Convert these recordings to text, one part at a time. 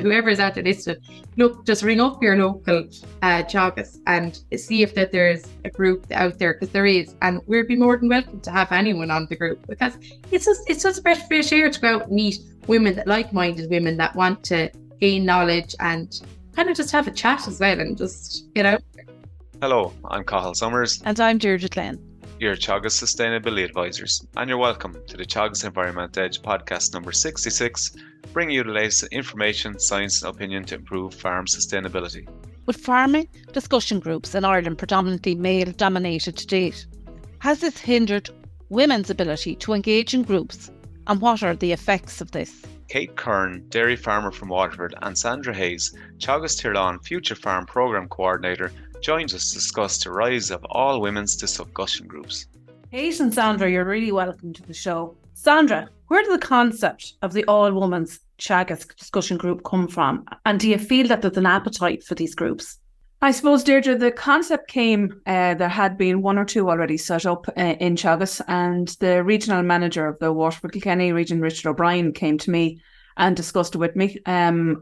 whoever's out there listening, look, just ring up your local Teagasc and see if that there's a group out there, because there is, and we'd be more than welcome to have anyone on the group, because it's just a breath of fresh air to go out and meet women, like-minded women that want to gain knowledge and kind of just have a chat as well and just get out there. Hello, I'm Cathal Summers. And I'm Deirdre Glenn. You're Teagasc Sustainability Advisors, and you're welcome to the Teagasc Environment Edge podcast number 66, bringing you the latest information, science and opinion to improve farm sustainability. With farming discussion groups in Ireland predominantly male-dominated to date, has this hindered women's ability to engage in groups, and what are the effects of this? Kate Curran, dairy farmer from Waterford, and Sandra Hayes, Teagasc-Tirlán Future Farm Programme Co-ordinator, joins us to discuss the rise of all women's discussion groups. Kate and Sandra, you're really welcome to the show. Sandra, where did the concept of the all-women's Teagasc discussion group come from? And do you feel that there's an appetite for these groups? I suppose, Deirdre, the concept came, there had been one or two already set up in Teagasc, and the regional manager of the Waterford Kilkenny region, Richard O'Brien, came to me and discussed it with me.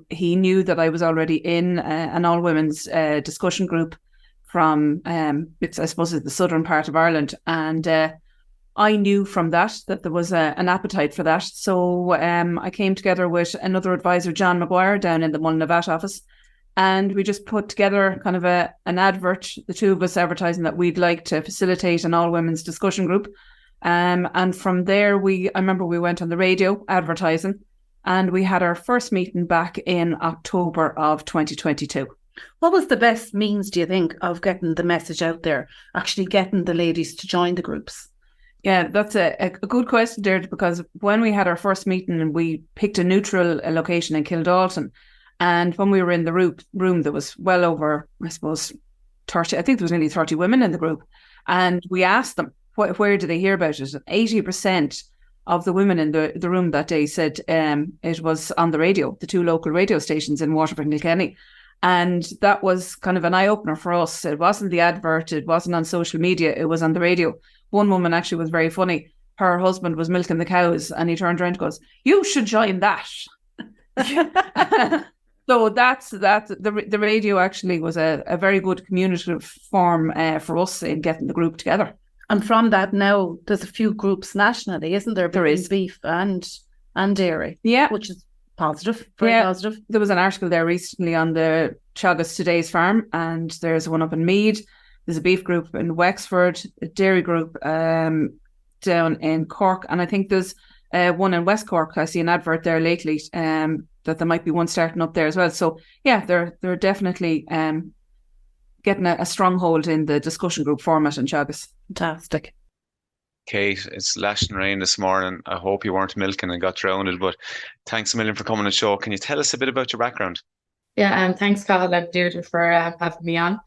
He knew that I was already in an all-women's discussion group from, I suppose, the southern part of Ireland. And I knew from that there was an appetite for that. So I came together with another advisor, John Maguire, down in the Mullinavat office. And we just put together kind of an advert, the two of us advertising that we'd like to facilitate an all-women's discussion group. And from there, I remember we went on the radio advertising, and we had our first meeting back in October of 2022. What was the best means, do you think, of getting the message out there, actually getting the ladies to join the groups? Yeah, that's a good question, Deirdre, because when we had our first meeting, we picked a neutral location in Kildalton. And when we were in the room, there was well over, I suppose, 30, I think there was nearly 30 women in the group. And we asked them, where did they hear about it? And 80% of the women in the room that day said it was on the radio, the two local radio stations in Waterford and Kilkenny. And that was kind of an eye-opener for us. It wasn't the advert, it wasn't on social media, it was on the radio. One woman actually was very funny. Her husband was milking the cows, and he turned around and goes, "You should join that." So that's the radio actually was a very good communicative form for us in getting the group together. And from that now, there's a few groups nationally, isn't there? There is. Beef and dairy. Yeah. Which is positive, very positive. There was an article there recently on the Teagasc Today's Farm, and there's one up in Meath. There's a beef group in Wexford, a dairy group down in Cork, and I think there's one in West Cork. I see an advert there lately that there might be one starting up there as well. So yeah, they're definitely getting a stronghold in the discussion group format in Teagasc. Fantastic. Kate, it's lashing rain this morning. I hope you weren't milking and got drowned, but thanks a million for coming on the show. Can you tell us a bit about your background? Yeah, thanks, Cathal and Deirdre, for having me on.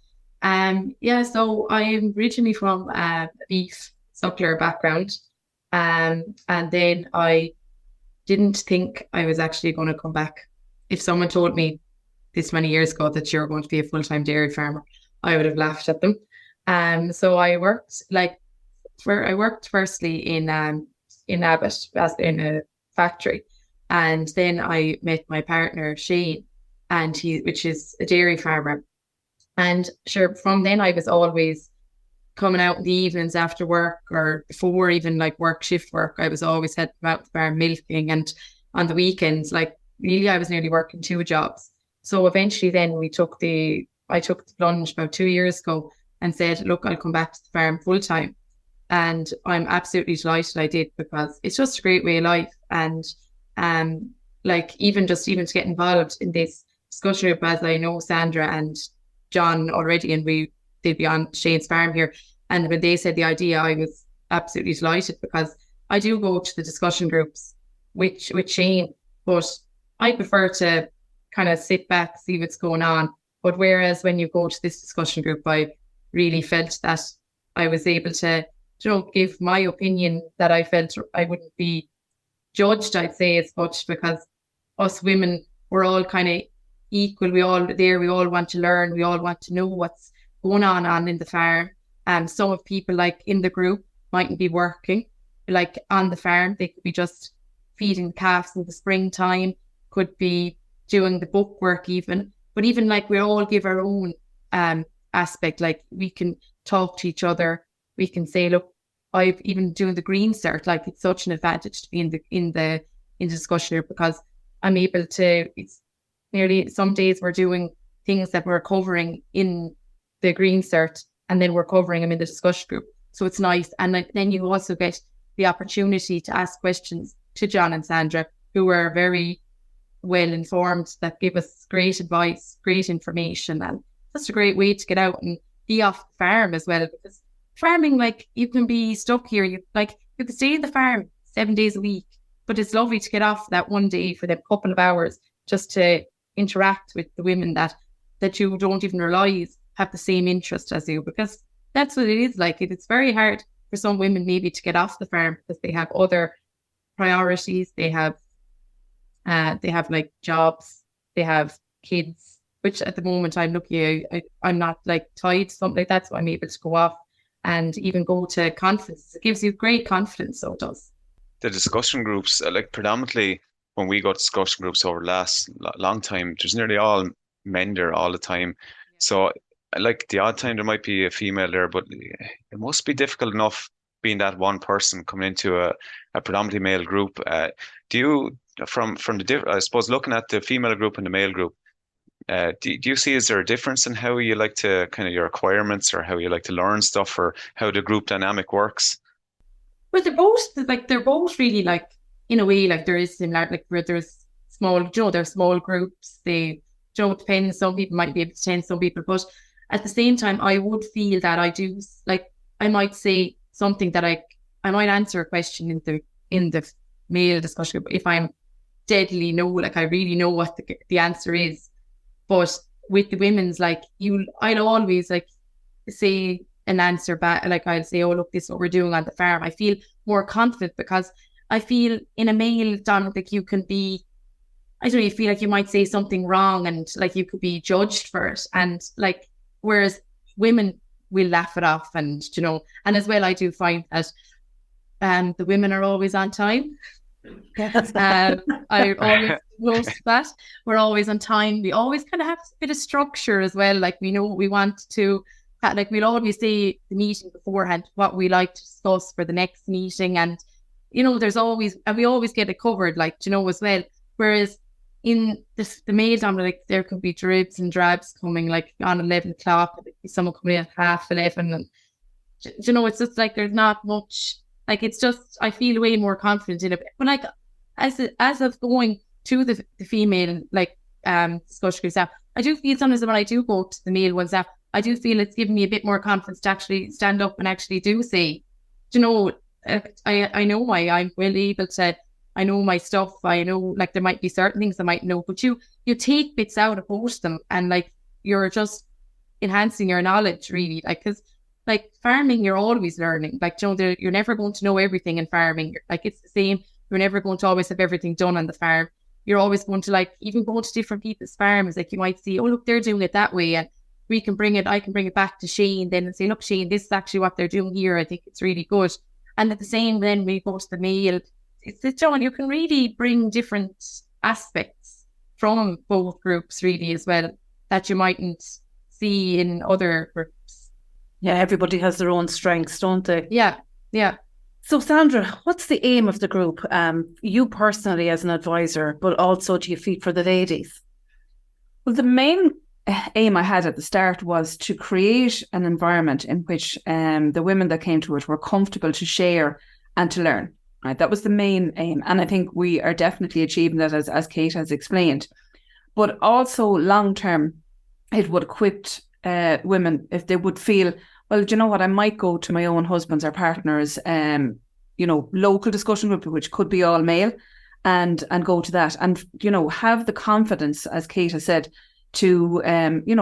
So I'm originally from a beef suckler background, and then I didn't think I was actually going to come back. If someone told me this many years ago that you're going to be a full-time dairy farmer, I would have laughed at them. So I worked firstly in Abbott, as in a factory, and then I met my partner Shane, and which is a dairy farmer. And sure, from then I was always coming out in the evenings after work, or before even like shift work. I was always heading out the farm milking, and on the weekends, like really I was nearly working two jobs. So eventually then I took the plunge about 2 years ago and said, look, I'll come back to the farm full time. And I'm absolutely delighted I did, because it's just a great way of life. And even to get involved in this discussion group, as I know Sandra and John already, and they'd be on Shane's farm here. And when they said the idea, I was absolutely delighted, because I do go to the discussion groups with Shane, but I prefer to kind of sit back, see what's going on. But whereas when you go to this discussion group, I really felt that I was able to give my opinion, that I felt I wouldn't be judged, I'd say, as much, because us women, we're all kind of equal. We all want to learn, we all want to know what's going on in the farm. Some of people like in the group mightn't be working like on the farm. They could be just feeding calves in the springtime, could be doing the book work even. But even like we all give our own aspect, like we can talk to each other. We can say, look, I've even doing the green cert, like it's such an advantage to be in the discussion here, because I'm able to, it's nearly some days we're doing things that we're covering in the green cert and then we're covering them in the discussion group. So it's nice. And then you also get the opportunity to ask questions to John and Sandra, who are very well informed, that give us great advice, great information, and that's a great way to get out and be off the farm as well, because farming, like, you can be stuck here. You can stay in the farm 7 days a week, but it's lovely to get off that one day for that couple of hours just to interact with the women that you don't even realise have the same interest as you, because that's what it is like. It's very hard for some women maybe to get off the farm because they have other priorities. They have like jobs, they have kids, which at the moment I'm lucky I'm not like tied to something like that, so I'm able to go off and even go to conferences. It gives you great confidence, so it does. The discussion groups, like predominantly when we go to discussion groups over the last long time, there's nearly all men there all the time. So like the odd time there might be a female there, but it must be difficult enough being that one person coming into a predominantly male group. Do you, from the I suppose looking at the female group and the male group, do you see, is there a difference in how you like to kind of your requirements, or how you like to learn stuff, or how the group dynamic works? Well, they're both really like, in a way, like there is similar, like where there's small, there's small groups. They, it depends. Some people might be able to attend, some people, but at the same time, I would feel that I do, like, I might say something that I might answer a question in the male discussion group if I'm deadly know, like I really know what the answer is. But with the women's, like, I'd always like say an answer back, like I'll say, oh look, this is what we're doing on the farm. I feel more confident because I feel in a male dynamic, like you can be, I don't know, you feel like you might say something wrong and like you could be judged for it, and like, whereas women will laugh it off, and and as well I do find that the women are always on time. I always notice that we're always on time. We always kind of have a bit of structure as well. Like we know what we want to, like we'll always say the meeting beforehand what we like to discuss for the next meeting, and there's always, and we always get it covered, like as well. Whereas in the male dominant, like there could be dribs and drabs coming like on 11 o'clock, someone coming in at 11:30, and it's just like there's not much. Like it's just, I feel way more confident in it. But like as of going to the female like discussion groups now, I do feel sometimes when I do go to the male ones now, I do feel it's given me a bit more confidence to actually stand up and actually do say, I know I'm well able to, I know my stuff, I know like there might be certain things I might know, but you take bits out of both of them, and like you're just enhancing your knowledge really, like, because like farming, you're always learning. Like, you're never going to know everything in farming. Like, it's the same. You're never going to always have everything done on the farm. You're always going to, like, even go to different people's farms. Like, you might see, oh, look, they're doing it that way. And I can bring it back to Shane then and say, look, Shane, this is actually what they're doing here. I think it's really good. And at the same, then we go to the male. It's John, you can really bring different aspects from both groups, really, as well, that you mightn't see in other groups. Yeah, everybody has their own strengths, don't they? Yeah. So Sandra, what's the aim of the group? You personally as an advisor, but also do you feel for the ladies? Well, the main aim I had at the start was to create an environment in which the women that came to it were comfortable to share and to learn. Right, that was the main aim. And I think we are definitely achieving that, as Kate has explained. But also long term, it would equip women if they would feel, well, do you know what, I might go to my own husband's or partner's local discussion group, which could be all male, and go to that and have the confidence, as Kate has said, to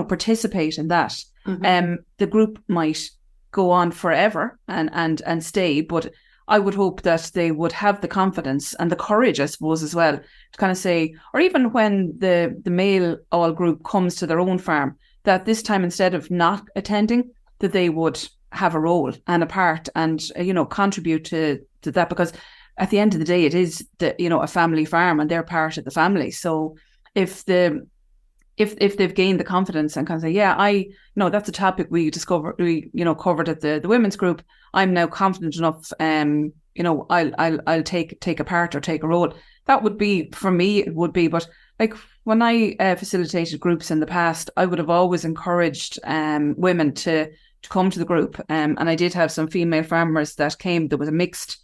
participate in that. Mm-hmm. The group might go on forever and stay, but I would hope that they would have the confidence and the courage, I suppose, as well, to kind of say, or even when the male all group comes to their own farm, that this time, instead of not attending, that they would have a role and a part and, contribute to that, because at the end of the day, it is a family farm and they're part of the family. So if they've gained the confidence and can say, yeah, that's a topic we covered at the women's group. I'm now confident enough, I'll take a part or take a role. That would be, for me, it would be. But like when I facilitated groups in the past, I would have always encouraged women to come to the group. And I did have some female farmers that came. There was a mixed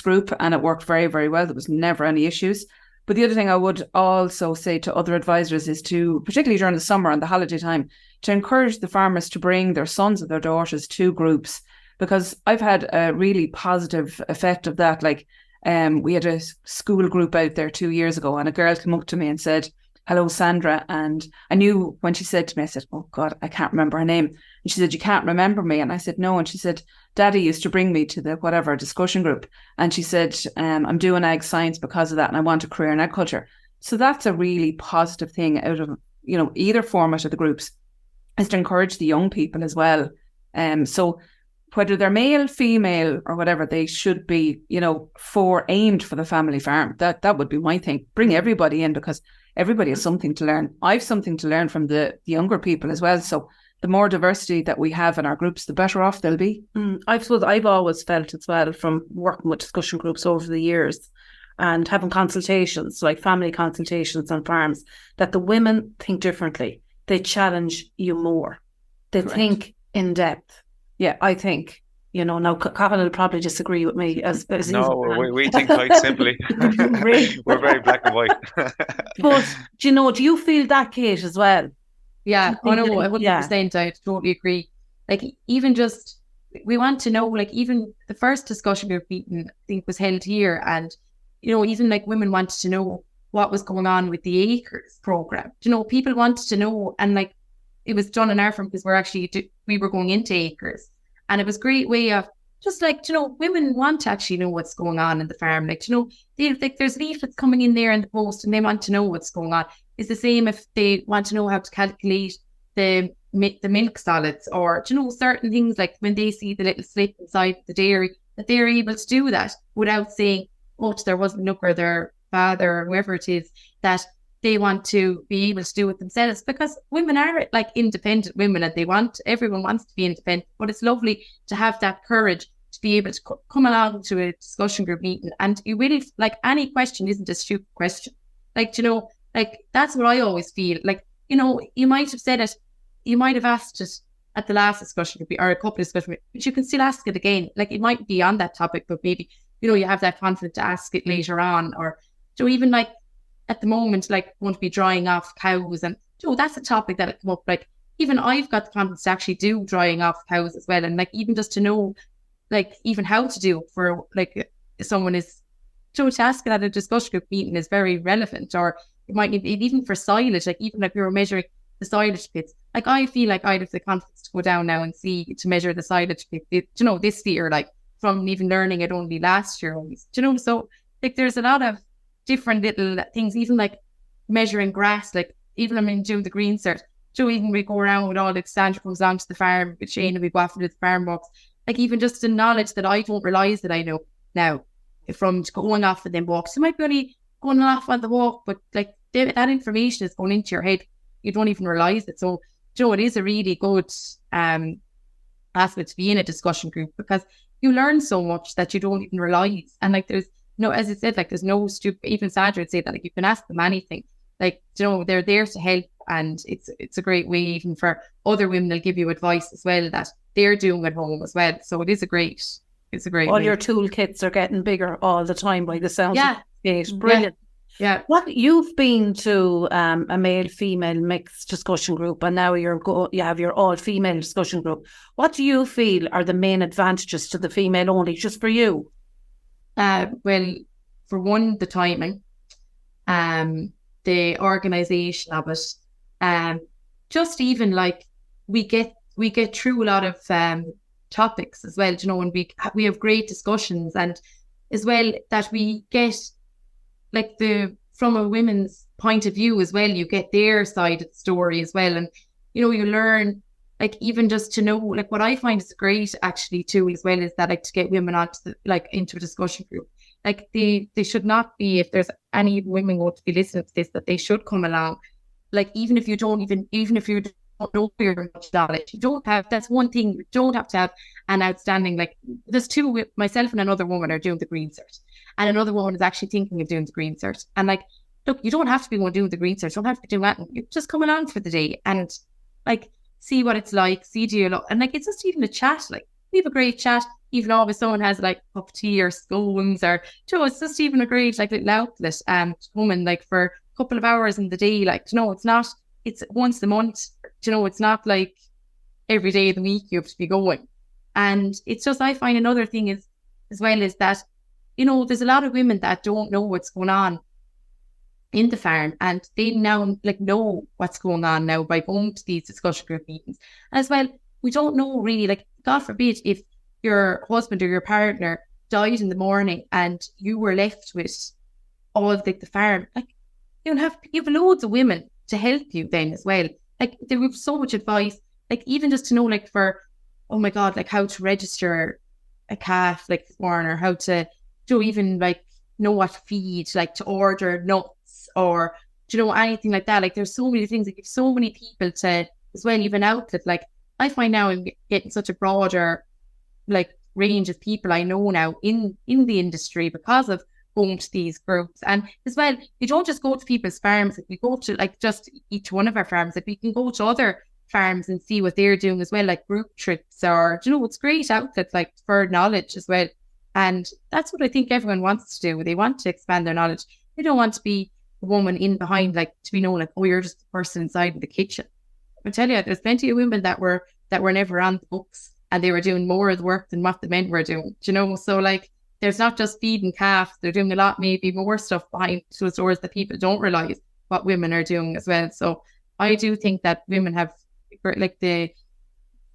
group, and it worked very, very well. There was never any issues. But the other thing I would also say to other advisors is to, particularly during the summer and the holiday time, to encourage the farmers to bring their sons or their daughters to groups, because I've had a really positive effect of that. Like we had a school group out there 2 years ago, and a girl came up to me and said, "Hello, Sandra." And I knew when she said to me, I said, "Oh God, I can't remember her name." And she said, "You can't remember me?" And I said, "No." And she said, "Daddy used to bring me to the whatever discussion group." And she said, "I'm doing ag science because of that, and I want a career in agriculture." So that's a really positive thing out of, either format of the groups, is to encourage the young people as well. So whether they're male, female, or whatever, they should be, aimed for the family farm. That would be my thing. Bring everybody in, because everybody has something to learn. I've something to learn from the younger people as well. So the more diversity that we have in our groups, the better off they'll be. I suppose I've always felt as well, from working with discussion groups over the years and having consultations, like family consultations on farms, that the women think differently. They challenge you more. They Correct. think in depth. Yeah, I think. Now Colin will probably disagree with me. No, we think quite simply. We're very black and white. But do you feel that, Kate, as well? Yeah, I 100%. I totally agree. Like, even just, we want to know, like, even the first discussion group meeting, I think, was held here, and even like women wanted to know what was going on with the acres program. People wanted to know, and like, it was done in our firm because we were going into acres, and it was a great way of just like, women want to actually know what's going on in the farm. Like, there's leaflets coming in there in the post, and they want to know what's going on. It's the same if they want to know how to calculate the milk solids, or certain things, like when they see the little slip inside the dairy, that they're able to do that without saying, "Oh, to their husband or their father or whoever it is," that they want to be able to do it themselves, because women are like independent women, and everyone wants to be independent. But it's lovely to have that courage to be able to come along to a discussion group meeting, and you really, like, any question isn't a stupid question. Like, like, that's what I always feel. Like, you might have said it, you might have asked it at the last discussion group or a couple of discussion groups, but you can still ask it again. Like, it might be on that topic, but maybe, you have that confidence to ask it later on. Or even like at the moment, like, going to be drying off cows, and that's a topic that will come up. Like, even I've got the confidence to actually do drying off cows as well, and like, even just to know, like, even how to do it for, like, if someone is to ask it at a discussion group meeting is very relevant. Or it might be even for silage, like, even if we were measuring the silage pits, like, I feel like I'd have the confidence to go down now and to measure the silage pit, this year, like, from even learning it only last year. So like, there's a lot of different little things, even like measuring grass, like, even doing the green cert. Even we go around with all the Sandra goes onto the farm with Shane, and we go off into the farm walks, like, even just the knowledge that I don't realise that I know now from going off and then walks. You might be only going off on the walk, but like, that information is going into your head. You don't even realise it. So, it is a really good aspect to be in a discussion group, because you learn so much that you don't even realise. And like, there's as I said, like, there's no stupid, even Sandra would say that, like, you can ask them anything. Like, they're there to help, and it's a great way even for other women. They'll give you advice as well that they're doing at home as well. So it's a great all way. Your toolkits are getting bigger all the time by the sounds of it. Brilliant. Yeah. What, you've been to a male-female mixed discussion group, and now you have your all-female discussion group. What do you feel are the main advantages to the female only, just for you? Well, for one, the timing, the organisation of it, just even like we get through a lot of topics as well, and we have great discussions, and as well that we get, like, from a women's point of view as well, you get their side of the story as well, and you learn, like, even just to know, like, what I find is great actually too as well is that, like, to get women onto into a discussion group, like they should not be, if there's any women going to be listening to this, that they should come along. Like, even if you don't know your knowledge, you don't have, that's one thing, you don't have to have an outstanding, like, there's two, myself and another woman are doing the green cert, and another woman is actually thinking of doing the green cert. And like, look, you don't have to be going doing the green cert, you don't have to be doing that. You just come along for the day and like see what it's like, see and like, it's just even a chat. Like, we have a great chat, even if someone has like a cup of tea or scones, or it's just even a great like little outlet woman, like for a couple of hours in the day. Like, it's once a month, it's not like every day of the week you have to be going. And it's just, I find another thing is as well is that, there's a lot of women that don't know what's going on in the farm, and they now like know what's going on now by going to these discussion group meetings. And as well, we don't know really, like, God forbid, if your husband or your partner died in the morning and you were left with all of like the farm, like, you have loads of women to help you then as well. Like, there was so much advice, like even just to know, like, for, oh my God, like how to register a calf, like born, or how to do even like know what to feed, like to order nuts, or anything like that. Like, there's so many things, like, you have so many people to as well, even outlet. Like, I find now I'm getting such a broader like range of people I know now in the industry because of going to these groups. And as well, you don't just go to people's farms. Like, we go to like just each one of our farms. Like, we can go to other farms and see what they're doing as well, like group trips, or it's great outlets like for knowledge as well. And that's what I think everyone wants to do. They want to expand their knowledge. They don't want to be a woman in behind, like, to be known like, oh, you're just the person inside of the kitchen. I tell you, there's plenty of women that were never on the books, and they were doing more of the work than what the men were doing. So like, there's not just feeding calves, they're doing a lot, maybe more stuff behind closed doors that people don't realize what women are doing as well. So I do think that women have like the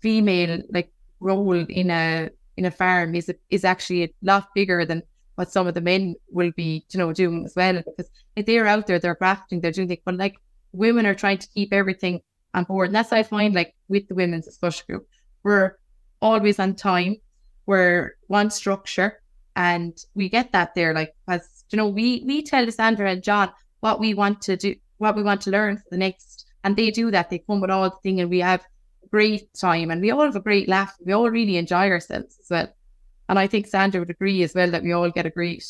female like role in a farm is actually a lot bigger than what some of the men will be doing as well, because if they're out there, they're grafting, they're doing things, but like, women are trying to keep everything on board. And that's what I find, like, with the women's discussion group, we're always on time, we're one structure, and we get that there, like, as we tell Sandra and John what we want to do, what we want to learn for the next, and they do that. They come with all the thing, and we have a great time, and we all have a great laugh. We all really enjoy ourselves as well. And I think Sandra would agree as well that we all get a great,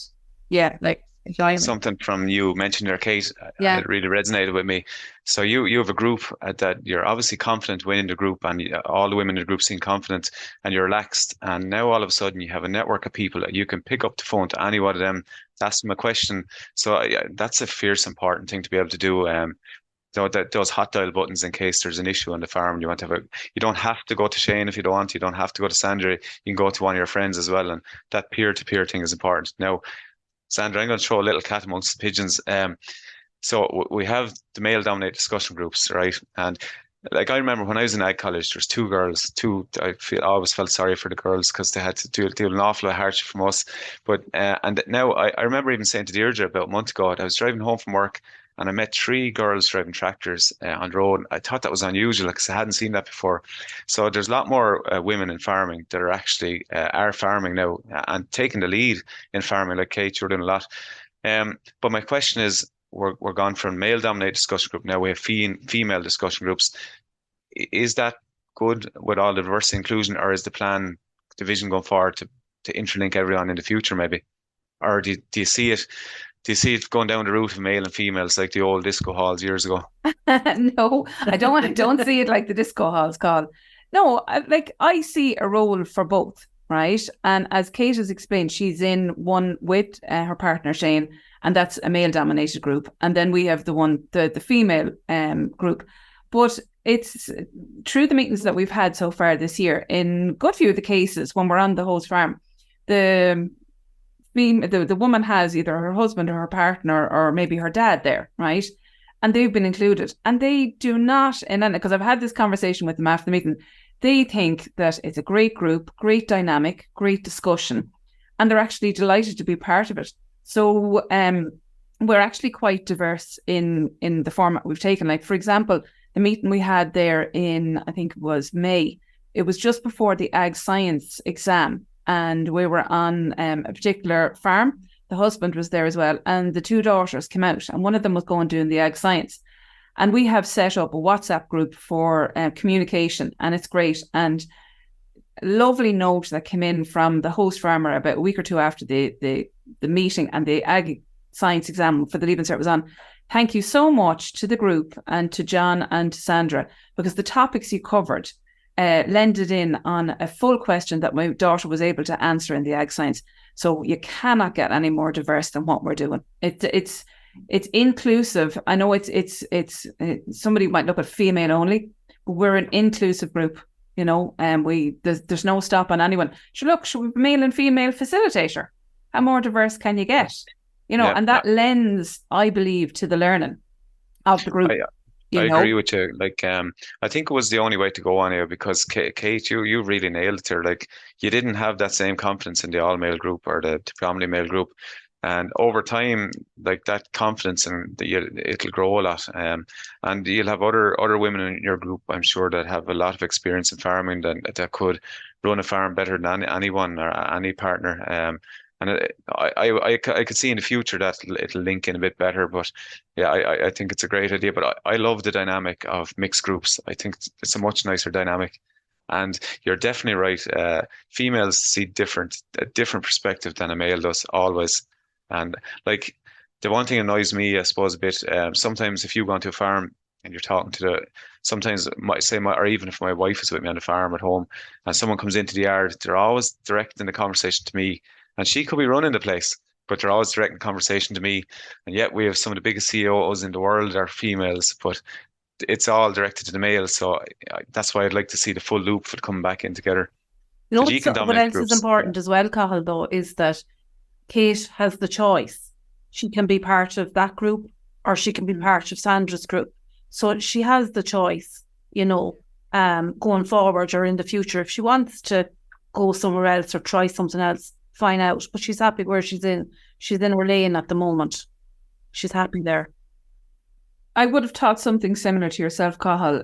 like, enjoyment. Something from you mentioned there, Kate, it really resonated with me. So you have a group that you're obviously confident within the group, and all the women in the group seem confident, and you're relaxed, and now all of a sudden you have a network of people that you can pick up the phone to any one of them, ask them a question. So that's a fierce important thing to be able to do. Those hot dial buttons in case there's an issue on the farm. You don't have to go to Shane if you don't want to. You don't have to go to Sandra. You can go to one of your friends as well. And that peer-to-peer thing is important. Now, Sandra, I'm going to throw a little cat amongst the pigeons. So we have the male-dominated discussion groups, right? And like, I remember when I was in ag college, there's two girls. I always felt sorry for the girls because they had to do an awful lot of hardship from us. But and now I remember even saying to Deirdre about a month ago, I was driving home from work, and I met 3 girls driving tractors on the road. I thought that was unusual because I hadn't seen that before. So there's a lot more women in farming that are actually are farming now and taking the lead in farming. Like Kate, you're doing a lot. But my question is, we're gone from male-dominated discussion group, now we have female discussion groups. Is that good with all the diversity inclusion, or is the vision going forward to interlink everyone in the future maybe? Or do you see it? Do you see it going down the route of male and females like the old disco halls years ago? No, I don't see it like the disco halls, Carl. No, I see a role for both, right? And as Kate has explained, she's in one with her partner Shane, and that's a male-dominated group. And then we have the female group. But it's through the meetings that we've had so far this year, in a good few of the cases when we're on the host farm, the woman has either her husband or her partner or maybe her dad there, right? And they've been included. And they do not, and because I've had this conversation with them after the meeting, they think that it's a great group, great dynamic, great discussion, and they're actually delighted to be part of it. So we're actually quite diverse in the format we've taken. Like, for example, the meeting we had there in, I think it was May, it was just before the Ag Science exam, and we were on a particular farm. the husband was there as well, and the 2 daughters came out, and one of them was going doing the ag science. And we have set up a WhatsApp group for communication, and it's great. And a lovely note that came in from the host farmer about a week or 2 after the meeting and the ag science exam for the Leaving Cert was on. Thank you so much to the group and to John and to Sandra, because the topics you covered lended in on a full question that my daughter was able to answer in the ag science. So you cannot get any more diverse than what we're doing. It's inclusive. I know it's somebody might look at female only, but we're an inclusive group, you know, and there's no stop on anyone. Should we have a male and female facilitator? How more diverse can you get? You know, and that lends, I believe, to the learning of the group. I agree with you. Like, I think it was the only way to go on here, because Kate, you really nailed it there. Like, you didn't have that same confidence in the all male group or the predominantly male group, and over time, like, that confidence and it'll grow a lot. And you'll have other women in your group, I'm sure, that have a lot of experience in farming that could run a farm better than anyone or any partner. And I could see in the future that it'll link in a bit better. But yeah, I think it's a great idea. But I love the dynamic of mixed groups. I think it's a much nicer dynamic. And you're definitely right. Females see a different perspective than a male does, always. And like, the one thing annoys me, I suppose, a bit, sometimes if you go onto a farm and you're talking to or even if my wife is with me on the farm at home and someone comes into the yard, they're always directing the conversation to me. And she could be running the place, but they're always directing conversation to me. And yet we have some of the biggest CEOs in the world are females, but it's all directed to the males. So that's why I'd like to see the full loop for coming back in together. You know, what else is important as well, Cathal, though, is that Kate has the choice. She can be part of that group or she can be part of Sandra's group. So she has the choice, you know, going forward or in the future. If she wants to go somewhere else or try something else, fine out. But she's happy where she's in. She's in her lane at the moment. She's happy there. I would have thought something similar to yourself, Cathal.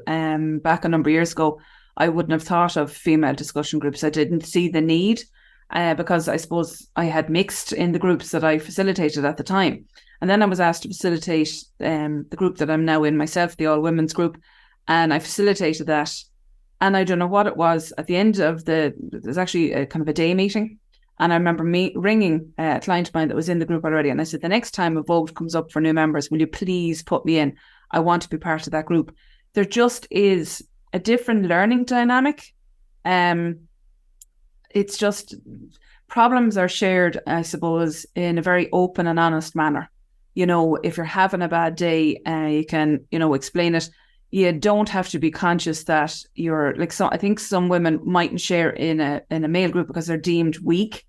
Back a number of years ago, I wouldn't have thought of female discussion groups. I didn't see the need because I suppose I had mixed in the groups that I facilitated at the time. And then I was asked to facilitate the group that I'm now in myself, the all women's group. And I facilitated that. And I don't know what it was. At the end of there's actually a kind of a day meeting. And I remember me ringing a client of mine that was in the group already. And I said, the next time a vote comes up for new members, will you please put me in? I want to be part of that group. There just is a different learning dynamic. It's just problems are shared, I suppose, in a very open and honest manner. You know, if you're having a bad day, you can, you know, explain it. You don't have to be conscious that you're like, so I think some women mightn't share in a male group because they're deemed weak.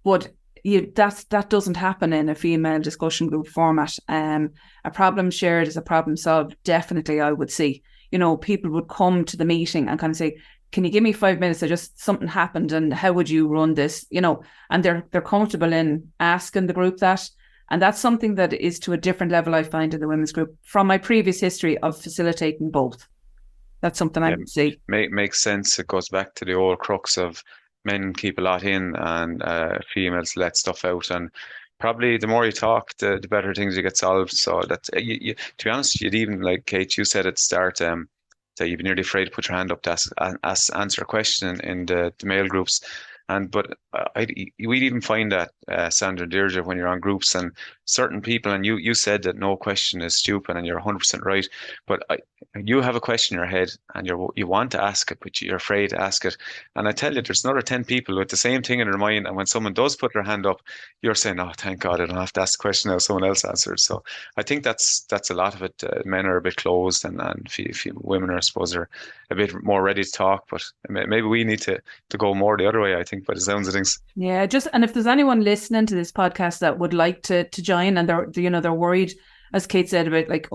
But that doesn't happen in a female discussion group format. A problem shared is a problem solved. Definitely, I would see. You know, people would come to the meeting and kind of say, "Can you give me 5 minutes? Something happened, and how would you run this?" You know, and they're comfortable in asking the group that, and that's something that is to a different level. I find in the women's group from my previous history of facilitating both. That's something I would see. Makes sense. It goes back to the old crux of men keep a lot in and females let stuff out, and probably the more you talk, the better things you get solved. So that to be honest, you'd even, like Kate, you said at the start, that you'd be nearly afraid to put your hand up to answer a question in the male groups. But we'd even find that, Sandra and Deirdre, when you're on groups and certain people, and you said that no question is stupid, and you're 100% right. But you have a question in your head and you want to ask it, but you're afraid to ask it. And I tell you, there's another 10 people with the same thing in their mind. And when someone does put their hand up, you're saying, "Oh, thank God, I don't have to ask the question now. Someone else answers." So I think that's a lot of it. Men are a bit closed, and women are, I suppose, are a bit more ready to talk. But maybe we need to go more the other way, I think, by the sounds of things. Yeah, and if there's anyone listening to this podcast that would like to join, and they're worried, as Kate said, about like,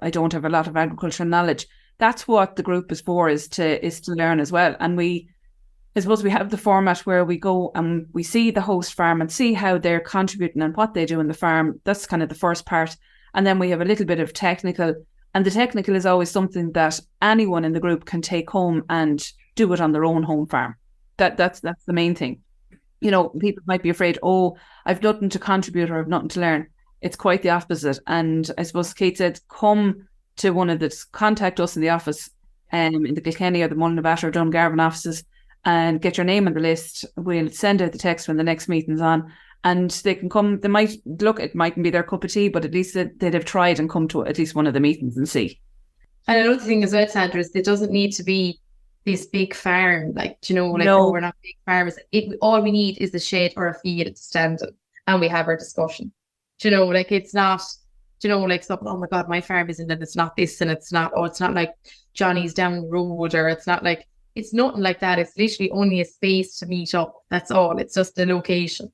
I don't have a lot of agricultural knowledge. That's what the group is for, is to learn as well. And I suppose we have the format where we go and we see the host farm and see how they're contributing and what they do in the farm. That's kind of the first part. And then we have a little bit of technical, and the technical is always something that anyone in the group can take home and do it on their own home farm. That's the main thing. you know, people might be afraid, oh, I've nothing to contribute or I've nothing to learn. It's quite the opposite. And I suppose Kate said, come to contact us in the office in the Kilkenny or the Mullinabat or Dungarvan offices and get your name on the list. We'll send out the text when the next meeting's on. And they can come, they might look, it mightn't be their cup of tea, but at least they'd have tried and come to at least one of the meetings and see. And another thing as well, Sandra, is it doesn't need to be this big farm, like, you know, like, No. oh, we're not big farmers. All we need is a shed or a field to stand in, and we have our discussion. Do you know, like, it's not, do you know, like, something, oh my God, my farm isn't, and it's not this, and it's not like Johnny's down the road, or it's not like, it's nothing like that. It's literally only a space to meet up. That's all. It's just the location.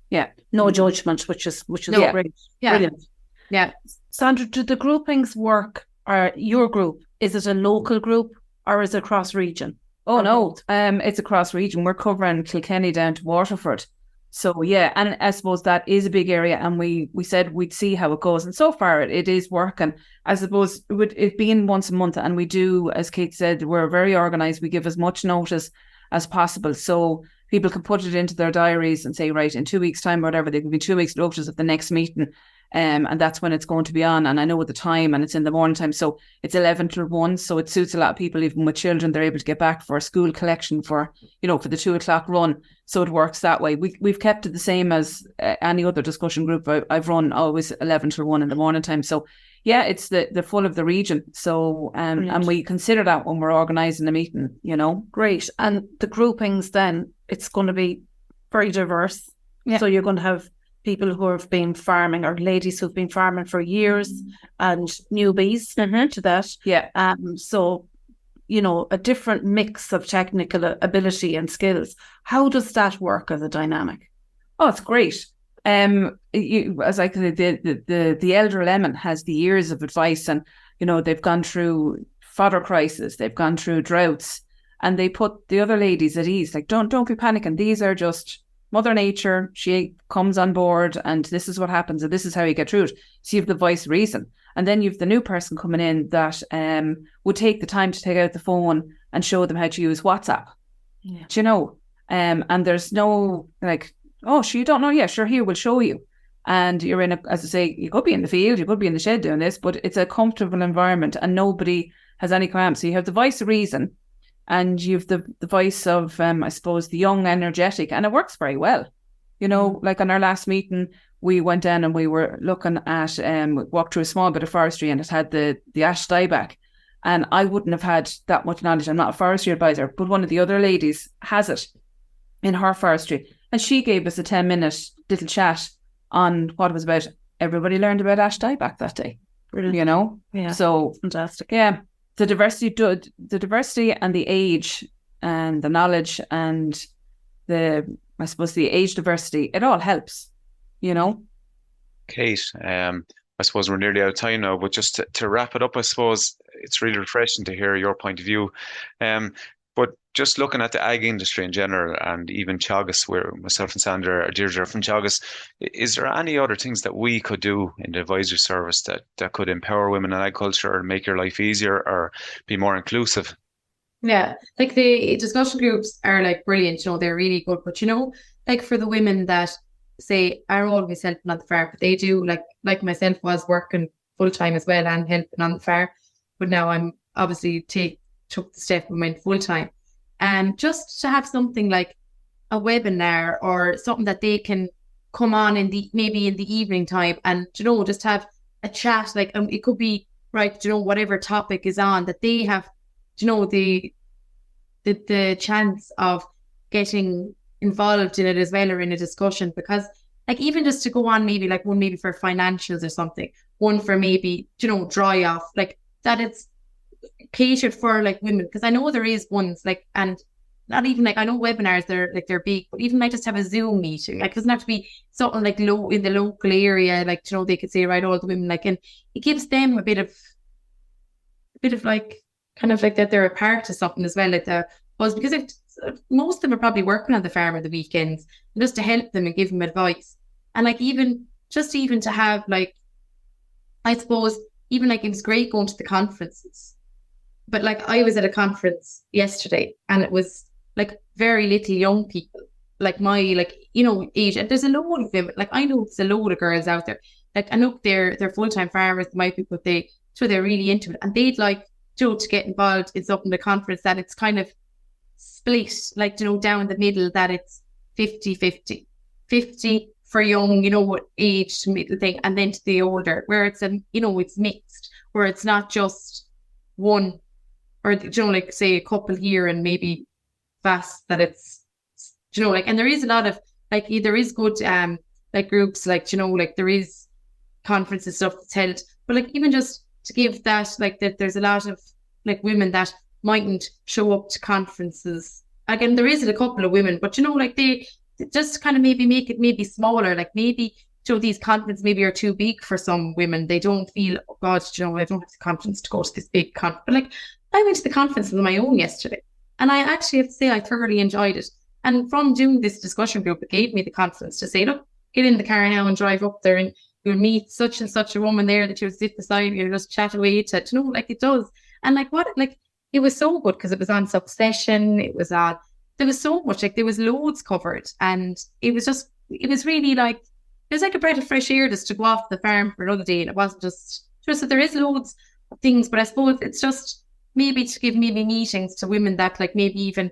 Yeah, no judgment, which is great. Yeah. Brilliant. Yeah. Sandra, do the groupings work, or your group, is it a local group or is it cross region? Oh no, it's a cross region. We're covering Kilkenny down to Waterford. So yeah, and I suppose that is a big area, and we said we'd see how it goes, and so far it is working. I suppose it being once a month, and we do, as Kate said, we're very organised. We give as much notice as possible, so people can put it into their diaries and say, right, in 2 weeks' time or whatever, they can be 2 weeks notice of the next meeting, and that's when it's going to be on. And I know at the time, and it's in the morning time, so it's 11 till 1, so it suits a lot of people. Even with children, they're able to get back for a school collection for the 2 o'clock run, so it works that way. We've kept it the same as any other discussion group I've run, always 11 till 1 in the morning time. So yeah, it's the full of the region. So and we consider that when we're organising a meeting, you know. Great. And the groupings then, it's going to be very diverse. Yeah. So you're going to have people who have been farming, or ladies who've been farming for years, and newbies to that. Yeah. So, you know, a different mix of technical ability and skills. How does that work as a dynamic? Oh, it's great. As I said, the elder lemon has the years of advice, and you know, they've gone through fodder crisis, they've gone through droughts, and they put the other ladies at ease. Like, don't be panicking. These are just Mother Nature. She comes on board, and this is what happens, and this is how you get through it. So you have the voice of reason, and then you've the new person coming in that would take the time to take out the phone and show them how to use WhatsApp. Yeah. Do you know? And there's no like, oh, sure, you don't know? Yeah, sure, here, we'll show you. And you're in as I say, you could be in the field, you could be in the shed doing this, but it's a comfortable environment and nobody has any cramps. So you have the voice of reason, and you've the voice of, I suppose, the young, energetic, and it works very well. You know, like on our last meeting, we went down and we were looking at, walked through a small bit of forestry, and it had the ash dieback. And I wouldn't have had that much knowledge. I'm not a forestry advisor, but one of the other ladies has it in her forestry. And she gave us a 10-minute little chat on what it was about. Everybody learned about ash dieback that day. Brilliant. You know? Yeah. So fantastic. Yeah. The diversity and the age and the knowledge and the age diversity, it all helps, you know? Kate, I suppose we're nearly out of time now, but just to wrap it up, I suppose it's really refreshing to hear your point of view. But just looking at the ag industry in general, and even Teagasc, where myself and Sandra are Deirdre from Teagasc, is there any other things that we could do in the advisory service that could empower women in agriculture or make your life easier or be more inclusive? Yeah, like the discussion groups are like brilliant, you know, they're really good. But you know, like for the women that say are always helping on the farm, but they do like myself was working full time as well and helping on the farm, but now I'm obviously took the step and went full time. And just to have something like a webinar or something that they can come on maybe in the evening time, and you know, just have a chat. Like it could be right, you know, whatever topic is on, that they have, you know, the chance of getting involved in it as well, or in a discussion. Because like even just to go on, maybe like one maybe for financials or something, one for maybe, you know, dry off, like that it's catered for like women. Because I know there is ones like, and not even like, I know webinars they're big, but even like just have a Zoom meeting, like it doesn't have to be something like low in the local area, like, you know, they could say right, all the women, like, and it gives them a bit of like kind of like that they're a part of something as well, like the was, because most of them are probably working on the farm on the weekends, just to help them and give them advice. And like even to have like, I suppose even like it was great going to the conferences, but like I was at a conference yesterday and it was like very little young people, like my, like, you know, age. And there's a load of women, like I know there's a load of girls out there. Like, and look, they're full-time farmers, they might be, but they're really into it. And they'd like, you know, to get involved in something, the conference, that it's kind of split, like, you know, down the middle, that it's 50-50. 50 for young, you know, age to middle thing, and then to the older, where it's, you know, it's mixed, where it's not just one, or, you know, like say a couple here and maybe fast, that it's, you know, like, and there is a lot of, like, there is good, like groups, like, you know, like there is conferences stuff that's held, but like even just to give that, like, that there's a lot of like women that mightn't show up to conferences. Again, there is a couple of women, but you know, like they just kind of maybe make it maybe smaller, like maybe, you know, these conferences maybe are too big for some women. They don't feel, oh God, you know, I don't have the confidence to go to this big conference. But like, I went to the conference on my own yesterday, and I actually have to say I thoroughly enjoyed it. And from doing this discussion group, it gave me the confidence to say, look, get in the car now and drive up there, and you'll meet such and such a woman there that you'll sit beside you, just chat away to, you know, like it does. And like what, like, it was so good because it was on Succession, it was on, there was so much, like there was loads covered, and it was really like, it was like a breath of fresh air just to go off the farm for another day. And it wasn't just that there is loads of things, but I suppose it's just maybe to give maybe meetings to women that like maybe even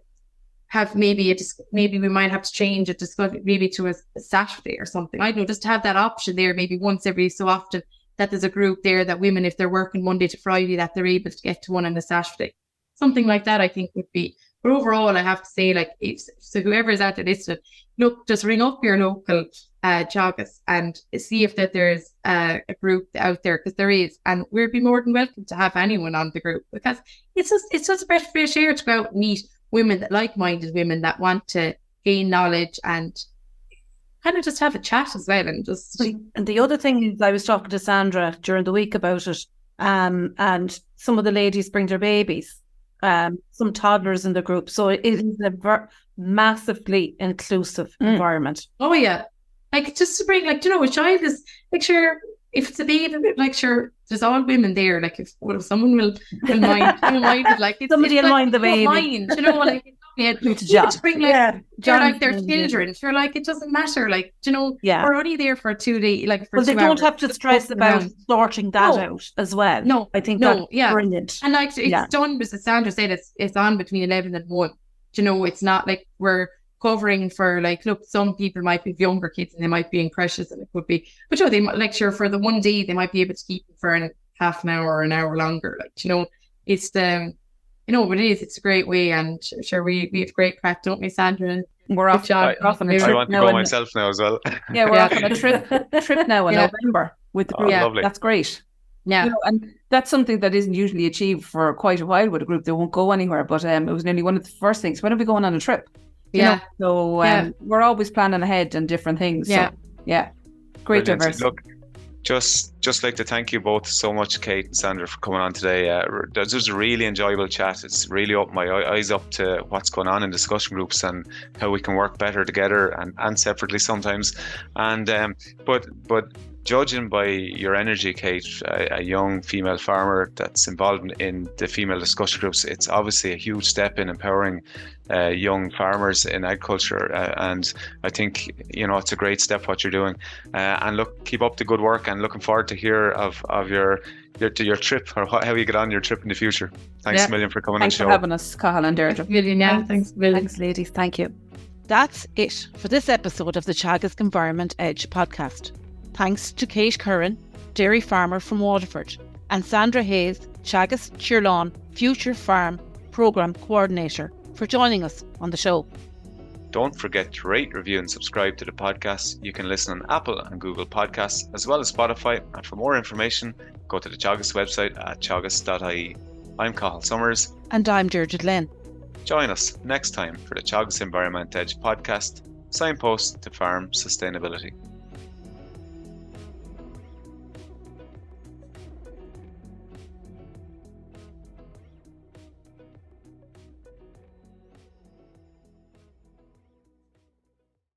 have maybe maybe we might have to change it, discuss it maybe to a Saturday or something. I don't know, just to have that option there, maybe once every so often, that there's a group there that women, if they're working Monday to Friday, that they're able to get to one on a Saturday. Something like that, I think, would be. But overall, I have to say, like, so whoever is out there listening, look, just ring up your local Teagasc and see if that there's a group out there, because there is, and we'd be more than welcome to have anyone on the group, because it's just a breath of fresh air to go out and meet women, that like-minded women that want to gain knowledge and kind of just have a chat as well. And just, and the other thing is, I was talking to Sandra during the week about it, and some of the ladies bring their babies, some toddlers in the group, so it is a massively inclusive environment. Oh yeah, like just to bring, like, you know, a child is like, sure, if it's a baby, like, sure, there's all women there. Like, if someone will mind, like, somebody will like, mind the baby. Mind, you know, like, to bring, like, they're like their children. Sure, like, it doesn't matter, like, you know, we're only there for 2 days, like, for well, 2 they don't hours. have to stress about sorting that out as well. No, I think that's brilliant. And like, it's done, as Sandra said, it's on between 11 and 1. You know, it's not like we're covering for, like, look, some people might be younger kids and they might be in creches, and it could be, but you know, they might, like, sure, for the one day they might be able to keep them for a half an hour or an hour longer, like, you know, it's you know, but it's a great way, and sure, we have great crack, don't we, Sandra? And we're off on a trip. I want to go myself now as well. Yeah, we're off on a trip now in November with the group. Lovely. That's great. Yeah, you know, and that's something that isn't usually achieved for quite a while with a group. They won't go anywhere, but it was nearly one of the first things. When are we going on a trip? You know? So we're always planning ahead and different things. Yeah, so, yeah, great diversity. Look, just like to thank you both so much, Kate and Sandra, for coming on today. This was a really enjoyable chat. It's really opened my eyes up to what's going on in discussion groups and how we can work better together and separately sometimes. And but judging by your energy, Kate, a young female farmer that's involved in the female discussion groups, it's obviously a huge step in empowering young farmers in agriculture, and I think, you know, it's a great step what you're doing. And look, keep up the good work, and looking forward to hear of your trip, or how you get on your trip in the future. Thanks a million for coming on the show. Thanks for having us, Cathal and Deirdre. Thanks, Thanks, ladies. Thank you. That's it for this episode of the Teagasc Environment Edge podcast. Thanks to Kate Curran, dairy farmer from Waterford, and Sandra Hayes, Teagasc-Tirlán Future Farm Programme Coordinator, for joining us on the show. Don't forget to rate, review and subscribe to the podcast. You can listen on Apple and Google Podcasts, as well as Spotify. And for more information, go to the Teagasc website at teagasc.ie. I'm Cathal Summers. And I'm Deirdre Glenn. Join us next time for the Teagasc Environment Edge podcast, signpost to farm sustainability.